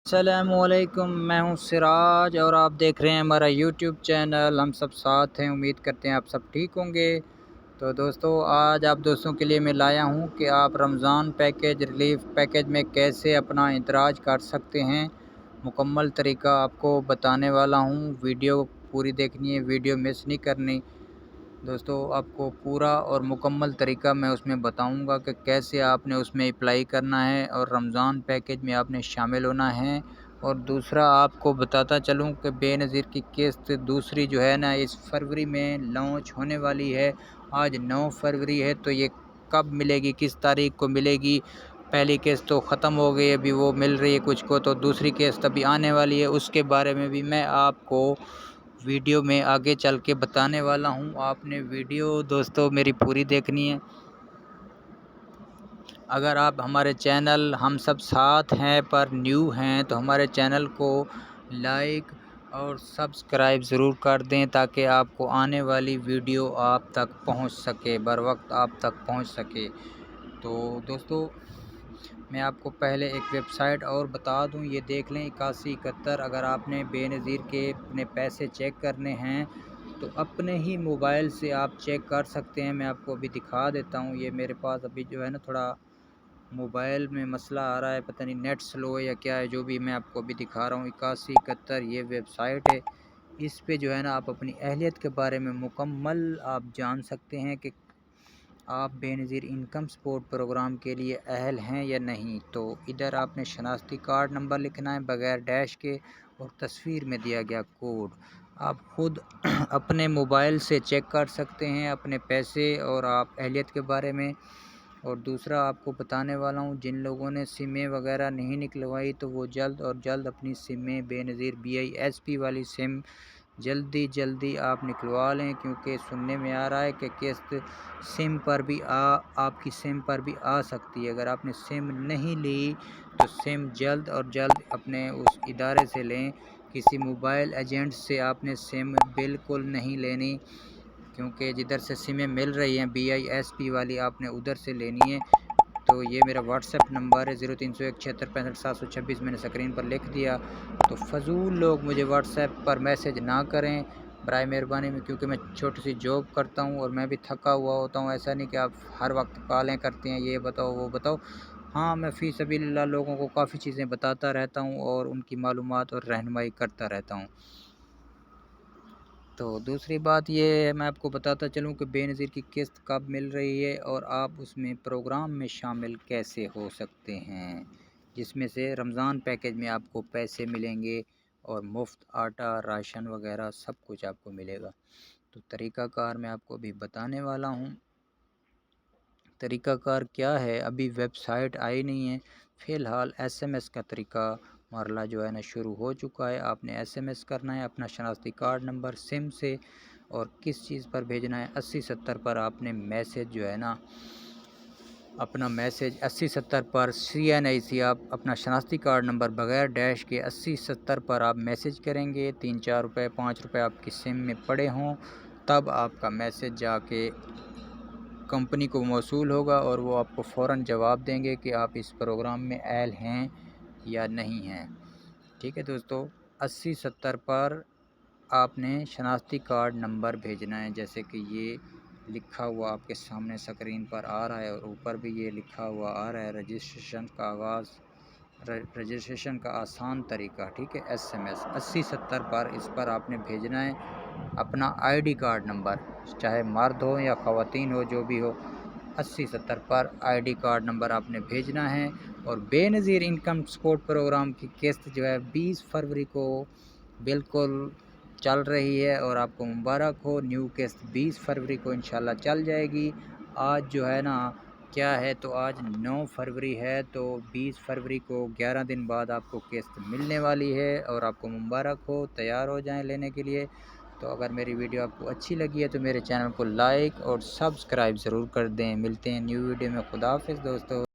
अस्सलामुअलैकुम, मैं हूं सिराज और आप देख रहे हैं हमारा यूट्यूब चैनल। हम सब साथ हैं, उम्मीद करते हैं आप सब ठीक होंगे। तो दोस्तों, आज आप दोस्तों के लिए मैं लाया हूं कि आप रमज़ान पैकेज, रिलीफ पैकेज में कैसे अपना इंदराज कर सकते हैं। मुकम्मल तरीका आपको बताने वाला हूं। वीडियो पूरी देखनी है, वीडियो मिस नहीं करनी। दोस्तों, आपको पूरा और मुकम्मल तरीका मैं उसमें बताऊंगा कि कैसे आपने उसमें अप्लाई करना है और रमज़ान पैकेज में आपने शामिल होना है। और दूसरा आपको बताता चलूं कि बेनज़ीर की किस्त दूसरी जो है ना, इस फरवरी में लॉन्च होने वाली है। आज 9 फरवरी है, तो ये कब मिलेगी, किस तारीख को मिलेगी। पहली किस्त तो ख़त्म हो गई, अभी वो मिल रही है कुछ को, तो दूसरी किस्त अभी आने वाली है। उसके बारे में भी मैं आपको वीडियो में आगे चल के बताने वाला हूं। आपने वीडियो दोस्तों मेरी पूरी देखनी है। अगर आप हमारे चैनल हम सब साथ हैं पर न्यू हैं, तो हमारे चैनल को लाइक और सब्सक्राइब ज़रूर कर दें, ताकि आपको आने वाली वीडियो आप तक पहुंच सके, बर वक्त आप तक पहुंच सके। तो दोस्तों, मैं आपको पहले एक वेबसाइट और बता दूं, ये देख लें 8171। अगर आपने बेनज़ीर के अपने पैसे चेक करने हैं तो अपने ही मोबाइल से आप चेक कर सकते हैं। मैं आपको अभी दिखा देता हूं। ये मेरे पास अभी जो है ना, थोड़ा मोबाइल में मसला आ रहा है, पता नहीं नेट स्लो है या क्या है, जो भी मैं आपको अभी दिखा रहा हूँ। 8171 ये वेबसाइट है। इस पे जो है ना, आप अपनी अहलियत के बारे में मुकम्मल आप जान सकते हैं कि आप बेनज़ीर इनकम सपोर्ट प्रोग्राम के लिए अहल हैं या नहीं। तो इधर आपने शनाख्ती कार्ड नंबर लिखना है बग़ैर डैश के, और तस्वीर में दिया गया कोड आप ख़ुद अपने मोबाइल से चेक कर सकते हैं अपने पैसे और आप अहलियत के बारे में। और दूसरा आपको बताने वाला हूँ, जिन लोगों ने सिमें वगैरह नहीं निकलवाई, तो वो जल्द और जल्द अपनी सिमें बेनज़ीर BISP वाली सिम जल्दी आप निकलवा लें, क्योंकि सुनने में आ रहा है कि किस्त सिम पर भी आपकी सिम पर भी आ सकती है। अगर आपने सिम नहीं ली तो सिम जल्द और जल्द अपने उस इदारे से लें। किसी मोबाइल एजेंट से आपने सिम बिल्कुल नहीं लेनी, क्योंकि जिधर से सिमें मिल रही हैं BISP वाली, आपने उधर से लेनी है। तो ये मेरा व्हाट्सएप नंबर है 030176565726, मैंने स्क्रीन पर लिख दिया। तो फ़जूल लोग मुझे व्हाट्सएप पर मैसेज ना करें बराए मेहरबानी में, क्योंकि मैं छोटी सी जॉब करता हूँ और मैं भी थका हुआ होता हूँ। ऐसा नहीं कि आप हर वक्त कॉलें करते हैं, ये बताओ वो बताओ। हाँ, मैं फ़ी सबीलिल्लाह लोगों को काफ़ी चीज़ें बताता रहता हूँ और उनकी मालूमात और रहनुमाई करता रहता हूँ। तो दूसरी बात ये है, मैं आपको बताता चलूँ कि बेनज़ीर की किस्त कब मिल रही है और आप उसमें प्रोग्राम में शामिल कैसे हो सकते हैं, जिसमें से रमज़ान पैकेज में आपको पैसे मिलेंगे और मुफ्त आटा, राशन वगैरह सब कुछ आपको मिलेगा। तो तरीक़ाकार मैं आपको अभी बताने वाला हूँ। तरीक़ाकार क्या है, अभी वेबसाइट आई नहीं है। फ़िलहाल SMS का तरीका मरला जो है ना शुरू हो चुका है। आपने SMS करना है अपना शनाख्ती कार्ड नंबर सिम से, और किस चीज़ पर भेजना है, 8070 पर आपने मैसेज जो है ना, अपना मैसेज 8070 पर CNIC आप अपना शनाख्ती कार्ड नंबर बग़ैर डैश के 8070 पर आप मैसेज करेंगे। 3-4 रुपये 5 रुपये आपकी सिम में पड़े हों, तब आपका मैसेज जाके कंपनी को मौसूल होगा और वो आपको फ़ौरन जवाब देंगे कि आप इस प्रोग्राम में अहल हैं या नहीं हैं। ठीक है दोस्तों, 8070 पर आपने शनाख्ती कार्ड नंबर भेजना है, जैसे कि ये लिखा हुआ आपके सामने स्क्रीन पर आ रहा है, और ऊपर भी ये लिखा हुआ आ रहा है, रजिस्ट्रेशन का आसान तरीका। ठीक है, SMS 8070 पर, इस पर आपने भेजना है अपना ID कार्ड नंबर, चाहे मर्द हो या ख़वातीन हो, जो भी हो। 8070 पर ID कार्ड नंबर आपने भेजना है। और बेनज़ीर इनकम सपोर्ट प्रोग्राम की किस्त जो है 20 फरवरी को बिल्कुल चल रही है, और आपको मुबारक हो। न्यू किस्त 20 फरवरी को इंशाल्लाह चल जाएगी। आज जो है ना, क्या है, तो आज 9 फरवरी है, तो 20 फरवरी को 11 दिन बाद आपको किस्त मिलने वाली है, और आपको मुबारक हो। तैयार हो जाएं लेने के लिए। तो अगर मेरी वीडियो आपको अच्छी लगी है तो मेरे चैनल को लाइक और सब्सक्राइब ज़रूर कर दें। मिलते हैं न्यू वीडियो में। खुदा हाफ़िज़ दोस्तों।